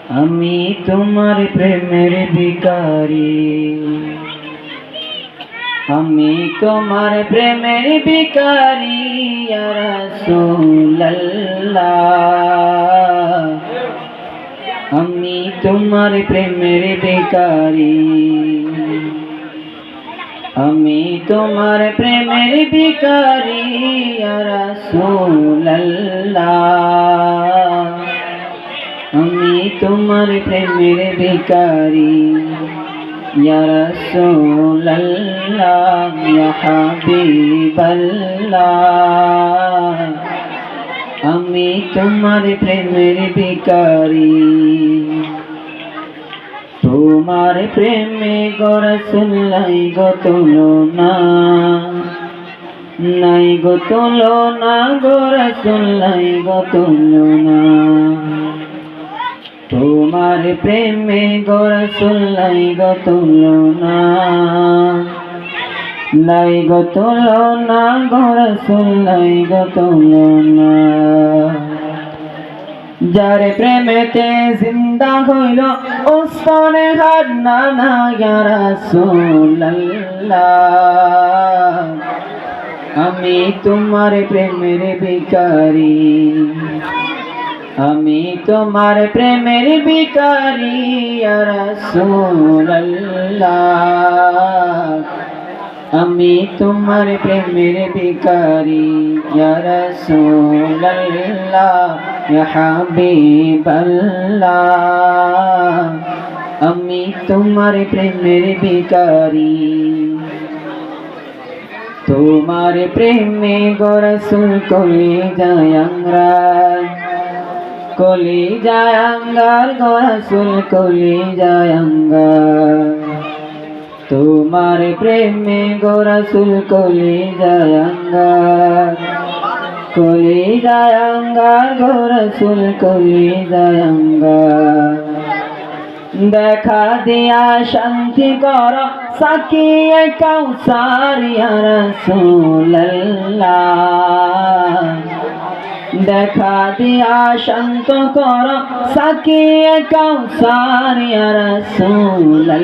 আমি তোমার প্রেমের ভিখারি, আমি তোমার প্রেমের ভিখারি ইয়া রাসূলুল্লাহ। আমি তোমার প্রেমের ভিখারি, আমি তোমার প্রেমের ভিখারি ইয়া রাসূলুল্লাহ। আমি তোমার প্রেমের ভিখারি ইয়া রাসূলুল্লাহ ইয়া হাবিবাল্লাহ। আমি তোমার প্রেমের ভিখারি, তোমার প্রেমে গো রাসূল নাই গো তুলনা, নাই গো তুলনা গো রাসূল নাই গো তুলনা। তোমার প্রেমে গো রাসূল নাই গো তুলনা, নাই গো তুলনা গো রাসূল নাই গো তুলনা। যার প্রেমেতে জিন্দা হইল ওস্তনে হান্নানা ইয়া রাসূলুল্লাহ। আমি তোমার প্রেমের ভিখারি, আমি তোমার প্রেমের ভিখারি ইয়া রাসূলুল্লাহ। আমি তোমার প্রেমের ভিখারি ইয়া রাসূলুল্লাহ ইয়া হাবিবাল্লাহ। আমি তোমার প্রেমের ভিখারি, তোমার প্রেমে গো রাসূল কলিজায় আঙ্গার, কলিজায় আঙ্গার গো রাসূল কলিজায় আঙ্গার। তোমার প্রেমে গো রাসূল কলিজায় আঙ্গার, কলিজায় আঙ্গার গো রাসূল কলিজায় আঙ্গার। দেখা দিয়া শান্তি কর সাকিয়ে কাউসার ইয়া রাসূলুল্লাহ। দেখা দিয়া শান্ত কর সাকিয়ে কাউসার ইয়া রাসূলুল্লাহ।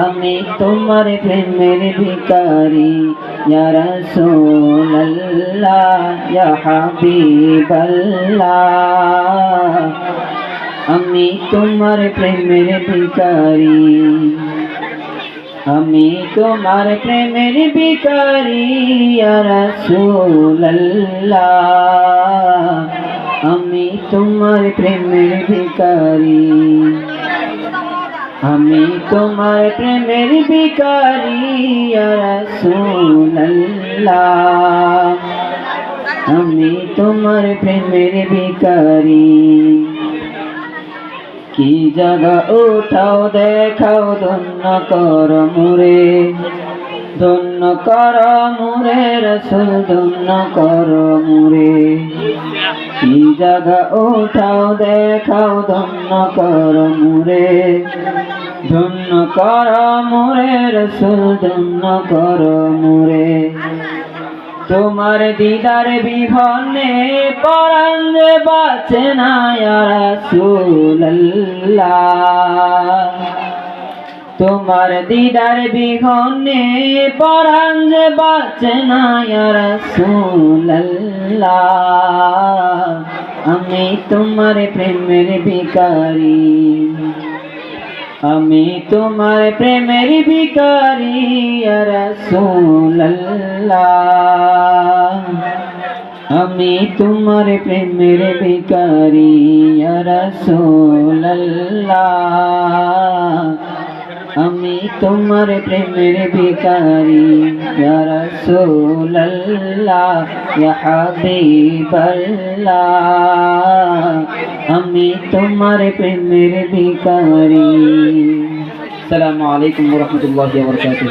আমি তোমার প্রেমের ভিখারি ইয়া রাসূলুল্লাহ ইয়া হাবিবাল্লাহ। আমি তোমার প্রেমের ভিখারি, আমি তোমার প্রেমের ভিখারি ইয়া রাসূলুল্লাহ। আমি তোমার প্রেমের ভিখারি, আমি তোমার প্রেমের ভিখারি ইয়া রাসূলুল্লাহ। আমি তোমার প্রেমের ভিখারি। কি জাগা উঠাও দেখাও ধন্য কর মুরে, ধন্য কর মুরে রাসূল ধন্য কর মুরে। কি জাগা উঠাও দেখাও ধন্য কর মুরে, ধন্য কর মুরে রাসূল ধন্য কর মুরে। তোমার দিদার বিহনে পরাণ যে বাঁচে না ইয়া রাসূলুল্লাহ। তোমার দিদার বিহনে পরাণ যে বাঁচে না ইয়া রাসূলুল্লাহ। আমি তোমার প্রেমের ভিখারি, আমি তোমার প্রেমের ভিখারি ইয়া রাসূলুল্লাহ। আমি তোমার প্রেমের ভিখারি ইয়া রাসূলুল্লাহ। আমি তোমার প্রেমের ভিখারি ইয়া রাসূলুল্লাহ ইয়া হাবিবাল্লাহ। আমি তোমার প্রেমের ভিখারি। আসসালামু আলাইকুম ওয়া রাহমাতুল্লাহি ওয়া বারাকাতুহু।